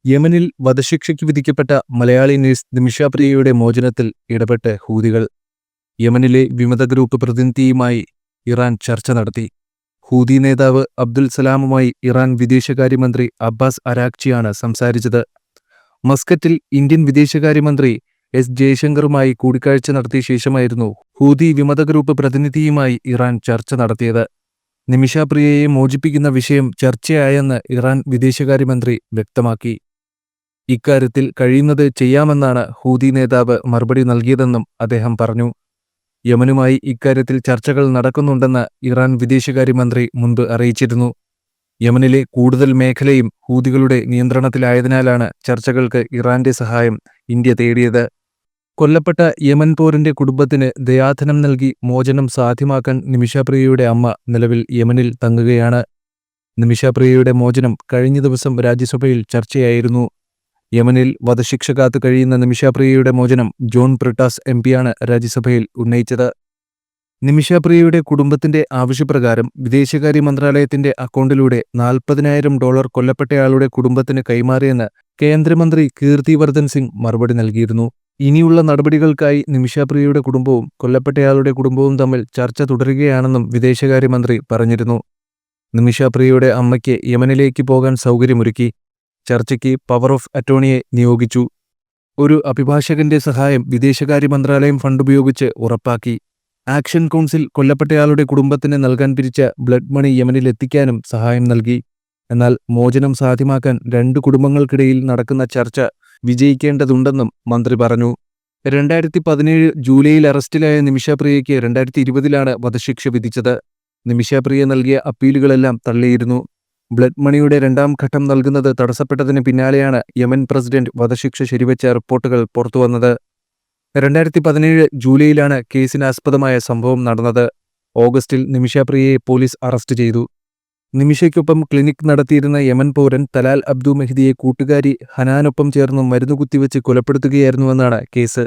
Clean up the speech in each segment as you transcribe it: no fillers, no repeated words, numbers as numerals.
യമനിൽ വധശിക്ഷയ്ക്ക് വിധിക്കപ്പെട്ട മലയാളി നഴ്സ് നിമിഷ പ്രിയയുടെ മോചനത്തിൽ ഇടപെട്ട് ഹൂതികൾ. യമനിലെ വിമത ഗ്രൂപ്പ് പ്രതിനിധിയുമായി ഇറാൻ ചർച്ച നടത്തി. ഹൂതി നേതാവ് അബ്ദുൽ സലാമുമായി ഇറാൻ വിദേശകാര്യമന്ത്രി അബ്ബാസ് അരാഗ്ചിയാണ് സംസാരിച്ചത്. മസ്കറ്റിൽ ഇന്ത്യൻ വിദേശകാര്യമന്ത്രി എസ് ജയശങ്കറുമായി കൂടിക്കാഴ്ച നടത്തിയ ശേഷമായിരുന്നു ഹൂതി വിമത ഗ്രൂപ്പ് പ്രതിനിധിയുമായി ഇറാൻ ചർച്ച നടത്തിയത്. നിമിഷ പ്രിയയെ മോചിപ്പിക്കുന്ന വിഷയം ചർച്ചയായെന്ന് ഇറാൻ വിദേശകാര്യമന്ത്രി വ്യക്തമാക്കി. ഇക്കാര്യത്തിൽ കഴിയുന്നത് ചെയ്യാമെന്നാണ് ഹൂതി നേതാവ് മറുപടി നൽകിയതെന്നും അദ്ദേഹം പറഞ്ഞു. യമനുമായി ഇക്കാര്യത്തിൽ ചർച്ചകൾ നടക്കുന്നുണ്ടെന്ന് ഇറാൻ വിദേശകാര്യമന്ത്രി മുൻപ് അറിയിച്ചിരുന്നു. യമനിലെ കൂടുതൽ മേഖലയും ഹൂതികളുടെ നിയന്ത്രണത്തിലായതിനാലാണ് ചർച്ചകൾക്ക് ഇറാന്റെ സഹായം ഇന്ത്യ തേടിയത്. കൊല്ലപ്പെട്ട യമൻ പൗരന്റെ കുടുംബത്തിന് ദയാധനം നൽകി മോചനം സാധ്യമാക്കാൻ നിമിഷ പ്രിയയുടെ അമ്മ നിലവിൽ യമനിൽ തങ്ങുകയാണ്. നിമിഷ പ്രിയയുടെ മോചനം കഴിഞ്ഞ ദിവസം രാജ്യസഭയിൽ ചർച്ചയായിരുന്നു. യമനിൽ വധശിക്ഷ കാത്തു കഴിയുന്ന നിമിഷ പ്രിയയുടെ മോചനം ജോൺ ബ്രിട്ടാസ് എംപിയാണ് രാജ്യസഭയിൽ ഉന്നയിച്ചത്. നിമിഷ പ്രിയയുടെ കുടുംബത്തിന്റെ ആവശ്യപ്രകാരം വിദേശകാര്യ മന്ത്രാലയത്തിന്റെ അക്കൗണ്ടിലൂടെ $40,000 കൊല്ലപ്പെട്ടയാളുടെ കുടുംബത്തിന് കൈമാറിയെന്ന് കേന്ദ്രമന്ത്രി കീർത്തിവർദ്ധൻ സിംഗ് മറുപടി നൽകിയിരുന്നു. ഇനിയുള്ള നടപടികൾക്കായി നിമിഷ പ്രിയയുടെ കുടുംബവും കൊല്ലപ്പെട്ടയാളുടെ കുടുംബവും തമ്മിൽ ചർച്ച തുടരുകയാണെന്നും വിദേശകാര്യമന്ത്രി പറഞ്ഞിരുന്നു. നിമിഷ പ്രിയയുടെ അമ്മയ്ക്ക് യമനിലേക്ക് പോകാൻ സൗകര്യമൊരുക്കി. ചർച്ചയ്ക്ക് പവർ ഓഫ് അറ്റോർണിയെ നിയോഗിച്ചു. ഒരു അഭിഭാഷകന്റെ സഹായം വിദേശകാര്യ മന്ത്രാലയം ഫണ്ടുപയോഗിച്ച് ഉറപ്പാക്കി. ആക്ഷൻ കൗൺസിൽ കൊല്ലപ്പെട്ടയാളുടെ കുടുംബത്തിന് നൽകാൻ പിരിച്ച ബ്ലഡ് മണി യമനിലെത്തിക്കാനും സഹായം നൽകി. എന്നാൽ മോചനം സാധ്യമാക്കാൻ രണ്ട് കുടുംബങ്ങൾക്കിടയിൽ നടക്കുന്ന ചർച്ച വിജയിക്കേണ്ടതുണ്ടെന്നും മന്ത്രി പറഞ്ഞു. 2017 ജൂലൈയിൽ അറസ്റ്റിലായ നിമിഷ പ്രിയയ്ക്ക് 2020 വധശിക്ഷ വിധിച്ചത്. നിമിഷ പ്രിയ നൽകിയ അപ്പീലുകളെല്ലാം തള്ളിയിരുന്നു. ബ്ലഡ് മണിയുടെ രണ്ടാം ഘട്ടം നൽകുന്നത് തടസ്സപ്പെട്ടതിന് പിന്നാലെയാണ് യമൻ പ്രസിഡന്റ് വധശിക്ഷ ശരിവെച്ച റിപ്പോർട്ടുകൾ പുറത്തുവന്നത്. 2017 ജൂലൈയിലാണ് കേസിനാസ്പദമായ സംഭവം നടന്നത്. ഓഗസ്റ്റിൽ നിമിഷ പ്രിയയെ പോലീസ് അറസ്റ്റ് ചെയ്തു. നിമിഷയ്ക്കൊപ്പം ക്ലിനിക് നടത്തിയിരുന്ന യമൻ പൗരൻ തലാൽ അബ്ദു മെഹ്ദിയെ കൂട്ടുകാരി ഹനാനൊപ്പം ചേർന്ന് മരുന്ന് കുത്തിവെച്ച് കൊലപ്പെടുത്തുകയായിരുന്നുവെന്നാണ് കേസ്.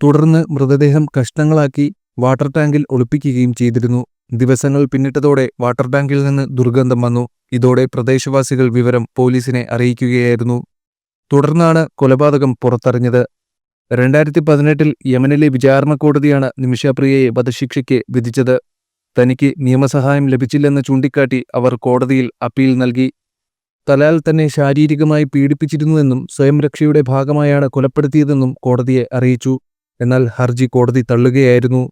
തുടർന്ന് മൃതദേഹം കഷ്ണങ്ങളാക്കി വാട്ടർ ടാങ്കിൽ ഒളിപ്പിക്കുകയും ചെയ്തിരുന്നു. ദിവസങ്ങൾ പിന്നിട്ടതോടെ വാട്ടർ ടാങ്കിൽ നിന്ന് ദുർഗന്ധം വന്നു. ഇതോടെ പ്രദേശവാസികൾ വിവരം പോലീസിനെ അറിയിക്കുകയായിരുന്നു. തുടർന്നാണ് കൊലപാതകം പുറത്തറിഞ്ഞത്. 2018 യമനിലെ വിചാരണ കോടതിയാണ് നിമിഷ പ്രിയയെ വധശിക്ഷയ്ക്ക് വിധിച്ചത്. തനിക്ക് നിയമസഹായം ലഭിച്ചില്ലെന്ന് ചൂണ്ടിക്കാട്ടി അവർ കോടതിയിൽ അപ്പീൽ നൽകി. തലാൽ തന്നെ ശാരീരികമായി പീഡിപ്പിച്ചിരുന്നുവെന്നും സ്വയം രക്ഷയുടെ ഭാഗമായാണ് കൊലപ്പെടുത്തിയതെന്നും കോടതിയെ അറിയിച്ചു. എന്നാൽ ഹർജി കോടതി തള്ളുകയായിരുന്നു.